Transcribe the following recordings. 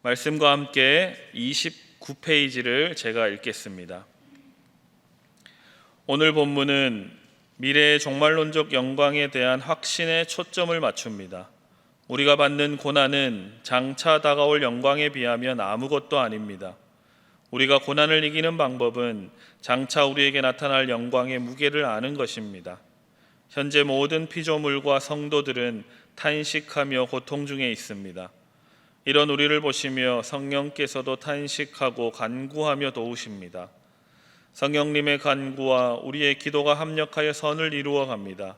말씀과 함께 29페이지를 제가 읽겠습니다. 오늘 본문은 미래의 종말론적 영광에 대한 확신에 초점을 맞춥니다. 우리가 받는 고난은 장차 다가올 영광에 비하면 아무것도 아닙니다. 우리가 고난을 이기는 방법은 장차 우리에게 나타날 영광의 무게를 아는 것입니다. 현재 모든 피조물과 성도들은 탄식하며 고통 중에 있습니다. 이런 우리를 보시며 성령께서도 탄식하고 간구하며 도우십니다. 성령님의 간구와 우리의 기도가 합력하여 선을 이루어 갑니다.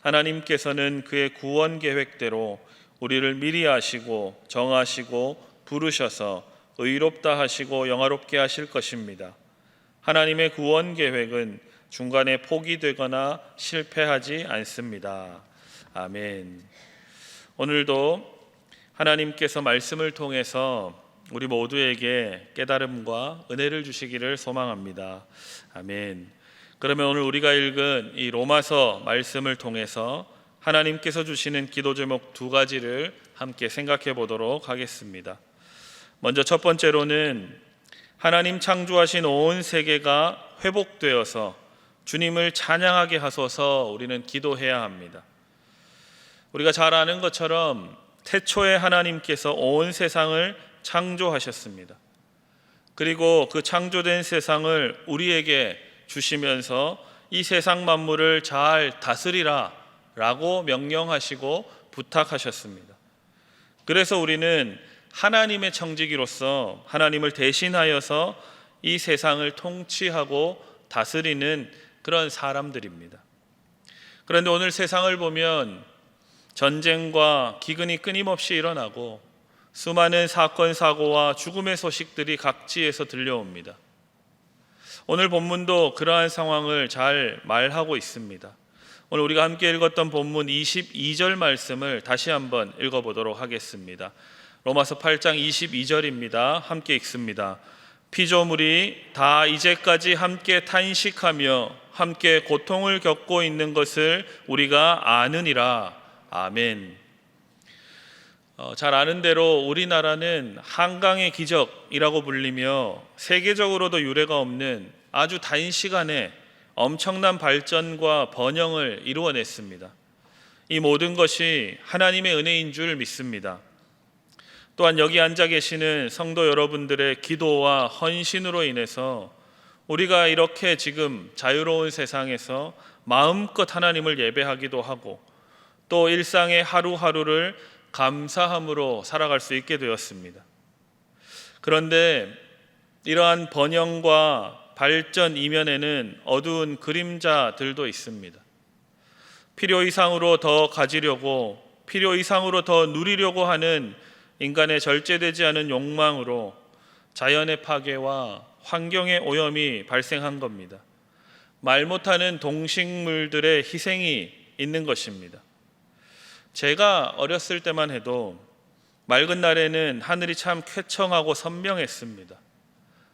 하나님께서는 그의 구원 계획대로 우리를 미리 아시고 정하시고 부르셔서 의롭다 하시고 영화롭게 하실 것입니다. 하나님의 구원 계획은 중간에 포기되거나 실패하지 않습니다. 아멘. 오늘도 하나님께서 말씀을 통해서 우리 모두에게 깨달음과 은혜를 주시기를 소망합니다. 아멘. 그러면 오늘 우리가 읽은 이 로마서 말씀을 통해서 하나님께서 주시는 기도 제목 2가지를 함께 생각해 보도록 하겠습니다. 먼저 첫 번째로는 하나님 창조하신 온 세계가 회복되어서 주님을 찬양하게 하소서 우리는 기도해야 합니다. 우리가 잘 아는 것처럼 태초에 하나님께서 온 세상을 창조하셨습니다. 그리고 그 창조된 세상을 우리에게 주시면서 이 세상 만물을 잘 다스리라 라고 명령하시고 부탁하셨습니다. 그래서 우리는 하나님의 청지기로서 하나님을 대신하여서 이 세상을 통치하고 다스리는 그런 사람들입니다. 그런데 오늘 세상을 보면 전쟁과 기근이 끊임없이 일어나고 수많은 사건, 사고와 죽음의 소식들이 각지에서 들려옵니다. 오늘 본문도 그러한 상황을 잘 말하고 있습니다. 오늘 우리가 함께 읽었던 본문 22절 말씀을 다시 한번 읽어보도록 하겠습니다. 로마서 8장 22절입니다. 함께 읽습니다. 피조물이 다 이제까지 함께 탄식하며 함께 고통을 겪고 있는 것을 우리가 아느니라. 아멘. 잘 아는 대로 우리나라는 한강의 기적이라고 불리며 세계적으로도 유례가 없는 아주 단시간에 엄청난 발전과 번영을 이루어냈습니다. 이 모든 것이 하나님의 은혜인 줄 믿습니다. 또한 여기 앉아 계시는 성도 여러분들의 기도와 헌신으로 인해서 우리가 이렇게 지금 자유로운 세상에서 마음껏 하나님을 예배하기도 하고 또 일상의 하루하루를 감사함으로 살아갈 수 있게 되었습니다. 그런데 이러한 번영과 발전 이면에는 어두운 그림자들도 있습니다. 필요 이상으로 더 가지려고, 필요 이상으로 더 누리려고 하는 인간의 절제되지 않은 욕망으로 자연의 파괴와 환경의 오염이 발생한 겁니다. 말 못하는 동식물들의 희생이 있는 것입니다. 제가 어렸을 때만 해도 맑은 날에는 하늘이 참 쾌청하고 선명했습니다.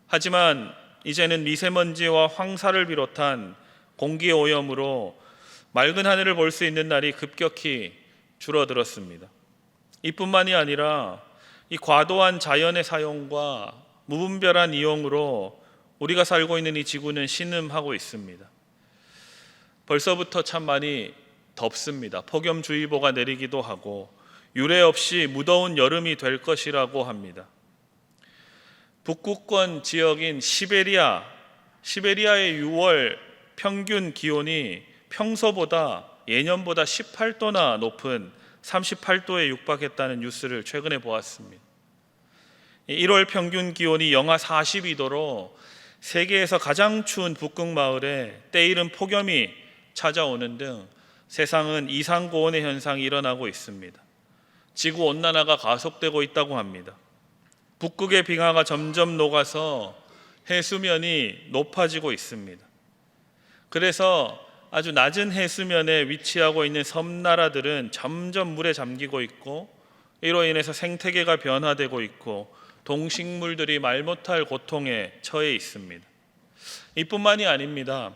하지만 이제는 미세먼지와 황사를 비롯한 공기의 오염으로 맑은 하늘을 볼 수 있는 날이 급격히 줄어들었습니다. 이뿐만이 아니라 이 과도한 자연의 사용과 무분별한 이용으로 우리가 살고 있는 이 지구는 신음하고 있습니다. 벌써부터 참 많이 덥습니다. 폭염주의보가 내리기도 하고 유례 없이 무더운 여름이 될 것이라고 합니다. 북극권 지역인 시베리아의 6월 평균 기온이 평소보다 예년보다 18도나 높은 38도에 육박했다는 뉴스를 최근에 보았습니다. 1월 평균 기온이 영하 42도로 세계에서 가장 추운 북극 마을에 때이른 폭염이 찾아오는 등 세상은 이상고온의 현상이 일어나고 있습니다. 지구 온난화가 가속되고 있다고 합니다. 북극의 빙하가 점점 녹아서 해수면이 높아지고 있습니다. 그래서 아주 낮은 해수면에 위치하고 있는 섬나라들은 점점 물에 잠기고 있고 이로 인해서 생태계가 변화되고 있고 동식물들이 말 못할 고통에 처해 있습니다. 이뿐만이 아닙니다.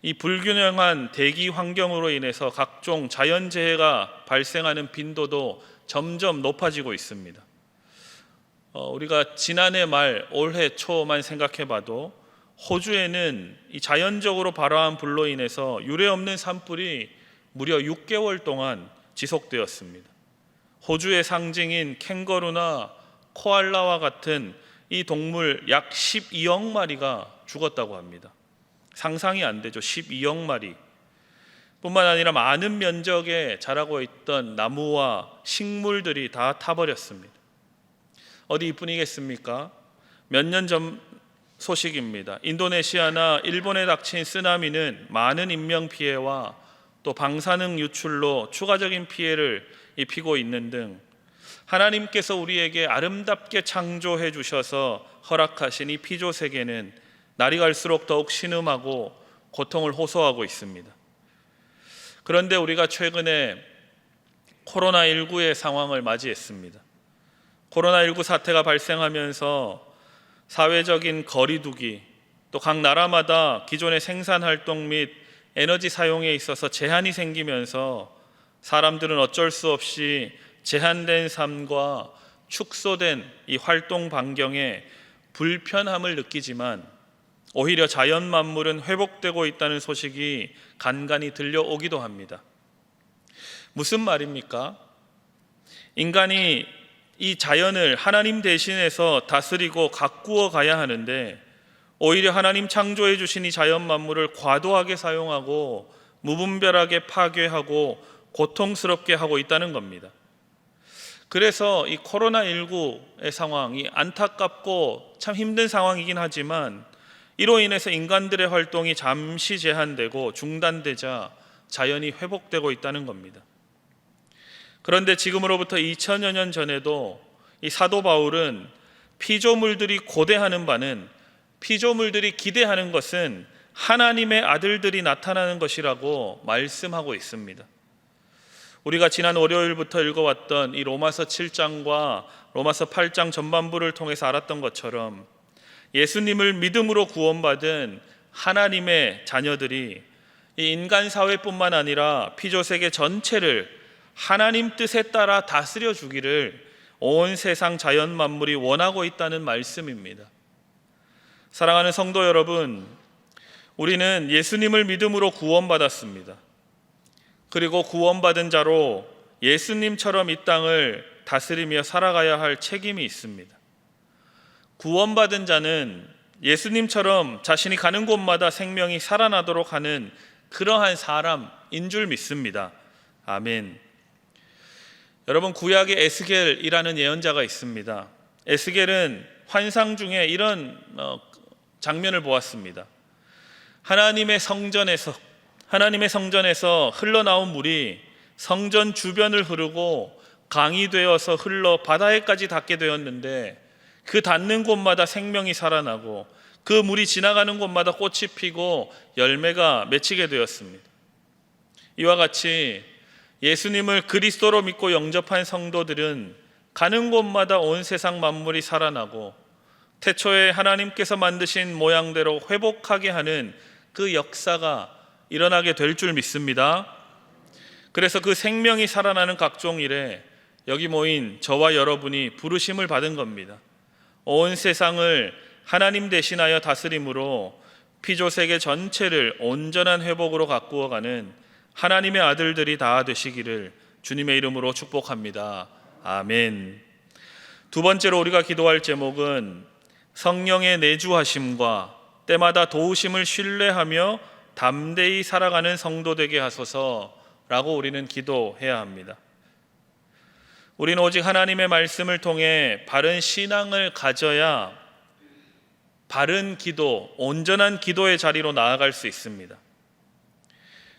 이 불균형한 대기 환경으로 인해서 각종 자연재해가 발생하는 빈도도 점점 높아지고 있습니다. 우리가 지난해 말 올해 초만 생각해봐도 호주에는 이 자연적으로 발화한 불로 인해서 유례없는 산불이 무려 6개월 동안 지속되었습니다. 호주의 상징인 캥거루나 코알라와 같은 이 동물 약 12억 마리가 죽었다고 합니다. 상상이 안 되죠. 12억 마리. 뿐만 아니라 많은 면적에 자라고 있던 나무와 식물들이 다 타버렸습니다. 어디 이뿐이겠습니까? 몇 년 전 소식입니다. 인도네시아나 일본에 닥친 쓰나미는 많은 인명피해와 또 방사능 유출로 추가적인 피해를 입히고 있는 등 하나님께서 우리에게 아름답게 창조해 주셔서 허락하신 이 피조 세계는 날이 갈수록 더욱 신음하고 고통을 호소하고 있습니다. 그런데 우리가 최근에 코로나19의 상황을 맞이했습니다. 코로나19 사태가 발생하면서 사회적인 거리두기, 또 각 나라마다 기존의 생산 활동 및 에너지 사용에 있어서 제한이 생기면서 사람들은 어쩔 수 없이 제한된 삶과 축소된 이 활동 반경에 불편함을 느끼지만 오히려 자연 만물은 회복되고 있다는 소식이 간간히 들려오기도 합니다. 무슨 말입니까? 인간이 이 자연을 하나님 대신해서 다스리고 가꾸어 가야 하는데 오히려 하나님 창조해 주신 이 자연 만물을 과도하게 사용하고 무분별하게 파괴하고 고통스럽게 하고 있다는 겁니다. 그래서 이 코로나19의 상황이 안타깝고 참 힘든 상황이긴 하지만 이로 인해서 인간들의 활동이 잠시 제한되고 중단되자 자연이 회복되고 있다는 겁니다. 그런데 지금으로부터 2000여 년 전에도 이 사도 바울은 피조물들이 고대하는 바는, 피조물들이 기대하는 것은 하나님의 아들들이 나타나는 것이라고 말씀하고 있습니다. 우리가 지난 월요일부터 읽어왔던 이 로마서 7장과 로마서 8장 전반부를 통해서 알았던 것처럼 예수님을 믿음으로 구원받은 하나님의 자녀들이 이 인간 사회뿐만 아니라 피조세계 전체를 하나님 뜻에 따라 다스려 주기를 온 세상 자연 만물이 원하고 있다는 말씀입니다. 사랑하는 성도 여러분, 우리는 예수님을 믿음으로 구원받았습니다. 그리고 구원받은 자로 예수님처럼 이 땅을 다스리며 살아가야 할 책임이 있습니다. 구원받은 자는 예수님처럼 자신이 가는 곳마다 생명이 살아나도록 하는 그러한 사람인 줄 믿습니다. 아멘. 여러분, 구약에 에스겔이라는 예언자가 있습니다. 에스겔은 환상 중에 이런 장면을 보았습니다. 하나님의 성전에서 흘러나온 물이 성전 주변을 흐르고 강이 되어서 흘러 바다에까지 닿게 되었는데 그 닿는 곳마다 생명이 살아나고 그 물이 지나가는 곳마다 꽃이 피고 열매가 맺히게 되었습니다. 이와 같이 예수님을 그리스도로 믿고 영접한 성도들은 가는 곳마다 온 세상 만물이 살아나고 태초에 하나님께서 만드신 모양대로 회복하게 하는 그 역사가 일어나게 될 줄 믿습니다. 그래서 그 생명이 살아나는 각종 일에 여기 모인 저와 여러분이 부르심을 받은 겁니다. 온 세상을 하나님 대신하여 다스림으로 피조세계 전체를 온전한 회복으로 가꾸어가는 하나님의 아들들이 다 되시기를 주님의 이름으로 축복합니다. 아멘. 두 번째로 우리가 기도할 제목은 성령의 내주하심과 때마다 도우심을 신뢰하며 담대히 살아가는 성도 되게 하소서라고 우리는 기도해야 합니다. 우리는 오직 하나님의 말씀을 통해 바른 신앙을 가져야 바른 기도, 온전한 기도의 자리로 나아갈 수 있습니다.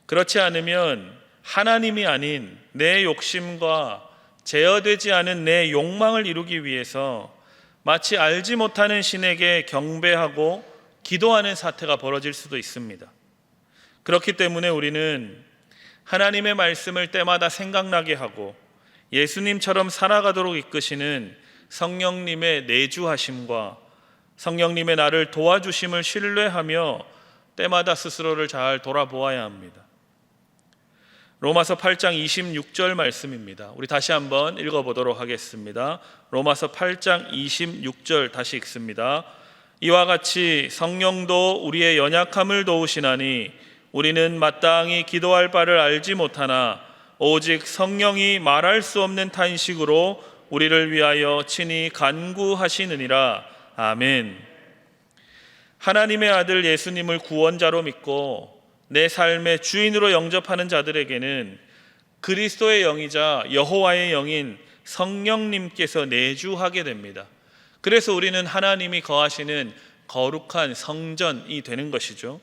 그렇지 않으면 하나님이 아닌 내 욕심과 제어되지 않은 내 욕망을 이루기 위해서 마치 알지 못하는 신에게 경배하고 기도하는 사태가 벌어질 수도 있습니다. 그렇기 때문에 우리는 하나님의 말씀을 때마다 생각나게 하고 예수님처럼 살아가도록 이끄시는 성령님의 내주하심과 성령님의 나를 도와주심을 신뢰하며 때마다 스스로를 잘 돌아보아야 합니다. 로마서 8장 26절 말씀입니다. 우리 다시 한번 읽어보도록 하겠습니다. 로마서 8장 26절 다시 읽습니다. 이와 같이 성령도 우리의 연약함을 도우시나니 우리는 마땅히 기도할 바를 알지 못하나 오직 성령이 말할 수 없는 탄식으로 우리를 위하여 친히 간구하시느니라. 아멘. 하나님의 아들 예수님을 구원자로 믿고 내 삶의 주인으로 영접하는 자들에게는 그리스도의 영이자 여호와의 영인 성령님께서 내주하게 됩니다. 그래서 우리는 하나님이 거하시는 거룩한 성전이 되는 것이죠.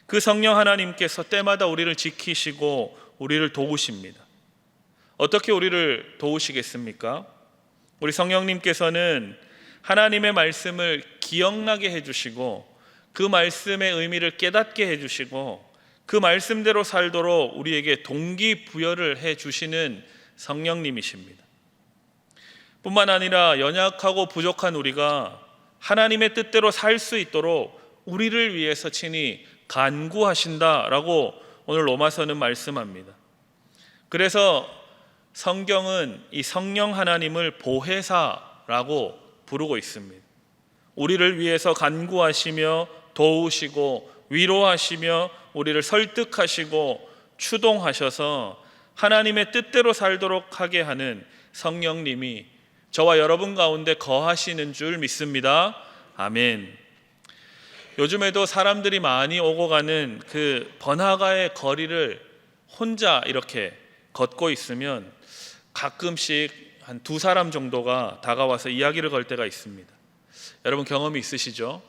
그 성령 하나님께서 때마다 우리를 지키시고 우리를 도우십니다. 어떻게 우리를 도우시겠습니까? 우리 성령님께서는 하나님의 말씀을 기억나게 해주시고 그 말씀의 의미를 깨닫게 해주시고 그 말씀대로 살도록 우리에게 동기부여를 해주시는 성령님이십니다. 뿐만 아니라 연약하고 부족한 우리가 하나님의 뜻대로 살 수 있도록 우리를 위해서 친히 간구하신다라고 오늘 로마서는 말씀합니다. 그래서 성경은 이 성령 하나님을 보혜사라고 부르고 있습니다. 우리를 위해서 간구하시며 도우시고 위로하시며 우리를 설득하시고 추동하셔서 하나님의 뜻대로 살도록 하게 하는 성령님이 저와 여러분 가운데 거하시는 줄 믿습니다. 아멘. 요즘에도 사람들이 많이 오고 가는 그 번화가의 거리를 혼자 이렇게 걷고 있으면 가끔씩 한 두 사람 정도가 다가와서 이야기를 걸 때가 있습니다. 여러분 경험이 있으시죠?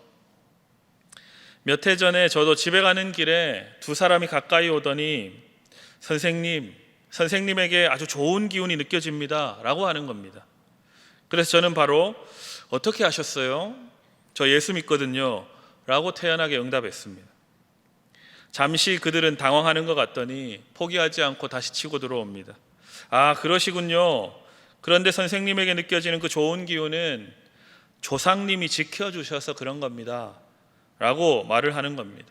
몇 해 전에 저도 집에 가는 길에 두 사람이 가까이 오더니 선생님에게 아주 좋은 기운이 느껴집니다 라고 하는 겁니다. 그래서 저는 바로 어떻게 아셨어요? 저 예수 믿거든요 라고 태연하게 응답했습니다. 잠시 그들은 당황하는 것 같더니 포기하지 않고 다시 치고 들어옵니다. 아, 그러시군요. 그런데 선생님에게 느껴지는 그 좋은 기운은 조상님이 지켜주셔서 그런 겁니다 라고 말을 하는 겁니다.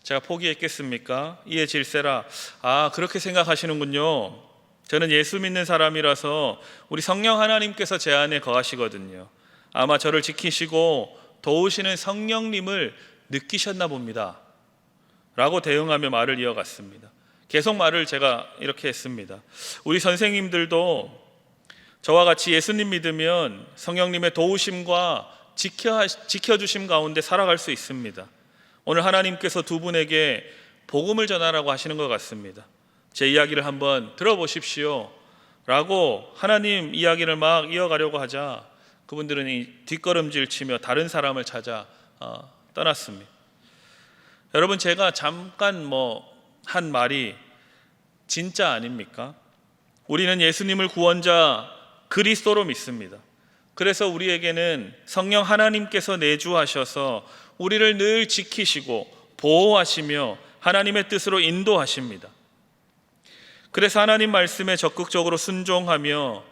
제가 포기했겠습니까? 이에 질세라, 아, 그렇게 생각하시는군요. 저는 예수 믿는 사람이라서 우리 성령 하나님께서 제 안에 거하시거든요. 아마 저를 지키시고 도우시는 성령님을 느끼셨나 봅니다 라고 대응하며 말을 이어갔습니다. 계속 말을 제가 이렇게 했습니다. 우리 선생님들도 저와 같이 예수님 믿으면 성령님의 도우심과 지켜주심 가운데 살아갈 수 있습니다. 오늘 하나님께서 두 분에게 복음을 전하라고 하시는 것 같습니다. 제 이야기를 한번 들어보십시오 라고 하나님 이야기를 막 이어가려고 하자 그분들은 이 뒷걸음질 치며 다른 사람을 찾아 떠났습니다. 여러분, 제가 잠깐 한 말이 진짜 아닙니까? 우리는 예수님을 구원자 그리스도로 믿습니다. 그래서 우리에게는 성령 하나님께서 내주하셔서 우리를 늘 지키시고 보호하시며 하나님의 뜻으로 인도하십니다. 그래서 하나님 말씀에 적극적으로 순종하며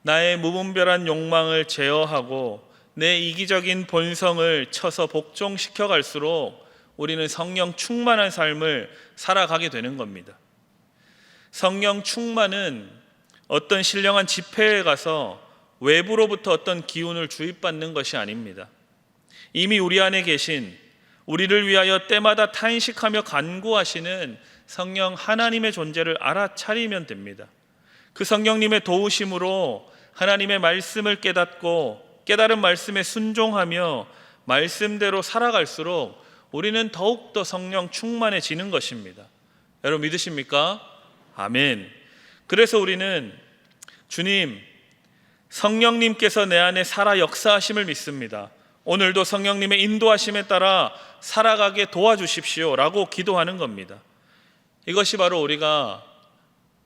나의 무분별한 욕망을 제어하고 내 이기적인 본성을 쳐서 복종시켜 갈수록 우리는 성령 충만한 삶을 살아가게 되는 겁니다. 성령 충만은 어떤 신령한 집회에 가서 외부로부터 어떤 기운을 주입받는 것이 아닙니다. 이미 우리 안에 계신 우리를 위하여 때마다 탄식하며 간구하시는 성령 하나님의 존재를 알아차리면 됩니다. 그 성령님의 도우심으로 하나님의 말씀을 깨닫고 깨달은 말씀에 순종하며 말씀대로 살아갈수록 우리는 더욱더 성령 충만해지는 것입니다. 여러분 믿으십니까? 아멘. 그래서 우리는 주님, 성령님께서 내 안에 살아 역사하심을 믿습니다. 오늘도 성령님의 인도하심에 따라 살아가게 도와주십시오 라고 기도하는 겁니다. 이것이 바로 우리가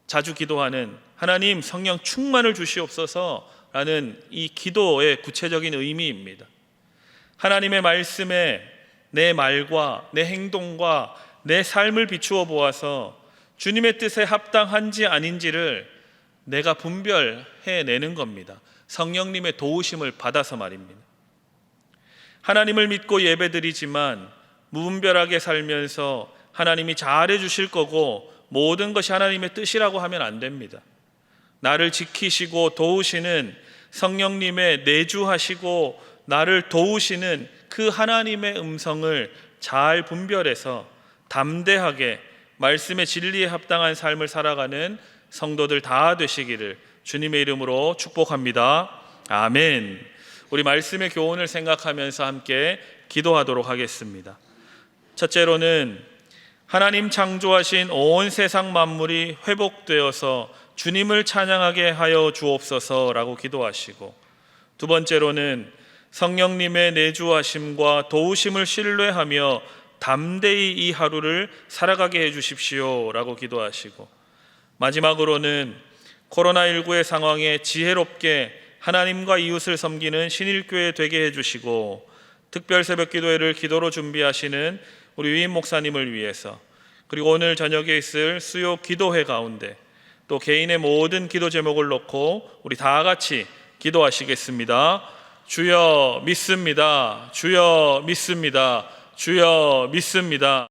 자주 기도하는 하나님 성령 충만을 주시옵소서 라는 이 기도의 구체적인 의미입니다. 하나님의 말씀에 내 말과 내 행동과 내 삶을 비추어 보아서 주님의 뜻에 합당한지 아닌지를 내가 분별해내는 겁니다. 성령님의 도우심을 받아서 말입니다. 하나님을 믿고 예배드리지만 무분별하게 살면서 하나님이 잘해 주실 거고 모든 것이 하나님의 뜻이라고 하면 안 됩니다. 나를 지키시고 도우시는 성령님의 내주하시고 나를 도우시는 그 하나님의 음성을 잘 분별해서 담대하게 말씀의 진리에 합당한 삶을 살아가는 성도들 다 되시기를 주님의 이름으로 축복합니다. 아멘. 우리 말씀의 교훈을 생각하면서 함께 기도하도록 하겠습니다. 첫째로는 하나님 창조하신 온 세상 만물이 회복되어서 주님을 찬양하게 하여 주옵소서라고 기도하시고, 두 번째로는 성령님의 내주하심과 도우심을 신뢰하며 담대히 이 하루를 살아가게 해 주십시오라고 기도하시고, 마지막으로는 코로나19의 상황에 지혜롭게 하나님과 이웃을 섬기는 신일교회 되게 해주시고, 특별 새벽 기도회를 기도로 준비하시는 우리 위임 목사님을 위해서, 그리고 오늘 저녁에 있을 수요 기도회 가운데 또 개인의 모든 기도 제목을 놓고 우리 다 같이 기도하시겠습니다. 주여 믿습니다. 주여 믿습니다. 주여 믿습니다.